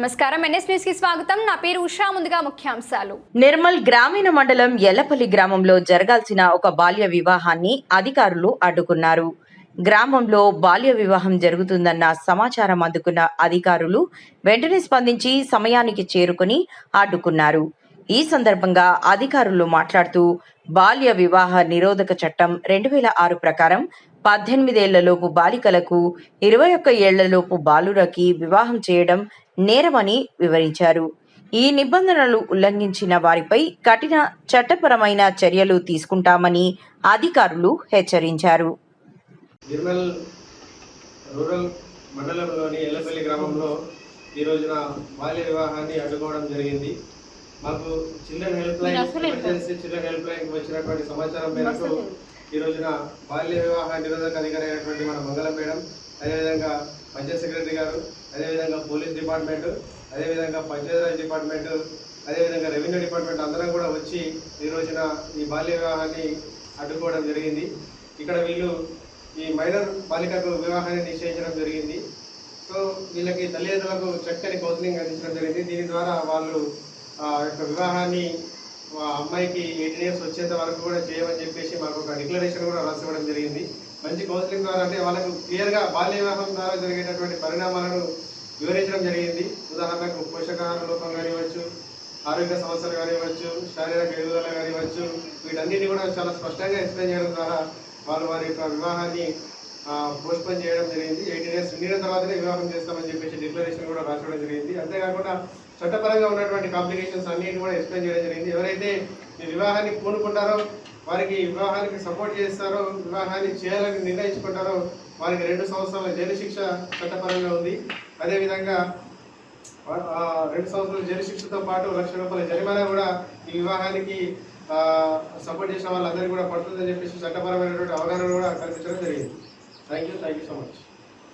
నమస్కారం NS news కి స్వాగతం. నా పేరు ఉషా. ముందుగా ముఖ్యాంశాలు. నిర్మల్ గ్రామీణ మండలం ఎల్లపల్లి గ్రామంలో జరగాల్సిన ఒక బాల్య వివాహాన్ని అధికారులు అడ్డుకున్నారు. గ్రామంలో బాల్య వివాహం జరుగుతుందన్న సమాచారం అందుకున్న అధికారులు వెంటనే స్పందించి సమయానికి చేరుకుని అడ్డుకున్నారు. ఈ సందర్భంగా అధికారులు మాట్లాడుతూ బాల్య వివాహ నిరోధక చట్టం 2006 ప్రకారం 18 ఏళ్లలోపు బాలికలకు 21 ఏళ్లలోపు బాలురకి వివాహం చేయడం నేరమని వివరించారు. ఈ నిబంధనలు ఉల్లంఘించిన వారిపై కఠిన చట్టపరమైన చర్యలు తీసుకుంటామని అధికారులు హెచ్చరించారు. నిర్మల్ రూరల్ మండలంలోని ఎల్లపల్లి గ్రామంలో ఈ రోజున బాల్య వివాహాన్ని అడ్డుకోవడం జరిగింది. మాకు చిల్డ్రన్ హెల్ప్ లైన్ వచ్చినటువంటి సమాచారం మేరకు ఈ రోజున బాల్య వివాహ నిరోధక అధికారి అయినటువంటి మన మంగళం మేడం, అదేవిధంగా పంచాయత్ సెక్రటరీ గారు, అదేవిధంగా పోలీస్ డిపార్ట్మెంట్, అదేవిధంగా పంచాయతీరాజ్ డిపార్ట్మెంట్, అదేవిధంగా రెవెన్యూ డిపార్ట్మెంట్ అందరం కూడా వచ్చి ఈ రోజున ఈ బాల్య వివాహాన్ని అడ్డుకోవడం జరిగింది. ఇక్కడ వీళ్ళు ఈ మైనర్ బాలికకు వివాహాన్ని నిశ్చయించడం జరిగింది. సో వీళ్ళకి తల్లిదండ్రులకు చక్కని కౌన్సిలింగ్ అందించడం జరిగింది. దీని ద్వారా వాళ్ళు యొక్క వివాహాన్ని అమ్మాయికి 18 years వచ్చేంత వరకు కూడా చేయమని చెప్పేసి మాకు ఒక డిక్లరేషన్ కూడా రాసివ్వడం జరిగింది. మంచి కౌన్సిలింగ్ ద్వారా అంటే వాళ్ళకు క్లియర్గా బాల్య వివాహం ద్వారా జరిగేటటువంటి పరిణామాలను వివరించడం జరిగింది. ఉదాహరణకు పోషకాహార లోపం కానివ్వచ్చు, ఆరోగ్య సమస్యలు కానివ్వచ్చు, శారీరక ఎదుగుదల కానివ్వచ్చు, వీటన్నిటిని కూడా చాలా స్పష్టంగా ఎక్స్ప్లెయిన్ చేయడం ద్వారా వాళ్ళు వారి యొక్క వివాహాన్ని పోస్ట్పోన్ చేయడం జరిగింది. 18 years నిండిన తర్వాతనే వివాహం చేస్తామని చెప్పేసి డిక్లరేషన్ కూడా రాసుకోవడం జరిగింది. అంతేకాకుండా చట్టపరంగా ఉన్నటువంటి కాంప్లికేషన్స్ అన్నిటిని కూడా ఎక్స్ప్లెయిన్ చేయడం జరిగింది. ఎవరైతే ఈ వివాహాన్ని పూనుకుంటారో, వారికి వివాహానికి సపోర్ట్ చేస్తారో, వివాహాన్ని చేయాలని నిర్ణయించుకుంటారో వారికి 2 సంవత్సరాల జైలు శిక్ష చట్టపరంగా ఉంది. అదేవిధంగా 2 సంవత్సరాల జైలు శిక్షతో పాటు ₹1,00,000 జరిమానా కూడా ఈ వివాహానికి సపోర్ట్ చేసిన వాళ్ళందరికీ కూడా పడుతుందని చెప్పేసి చట్టపరమైనటువంటి అవగాహన కూడా కల్పించడం జరిగింది. Thank you so much.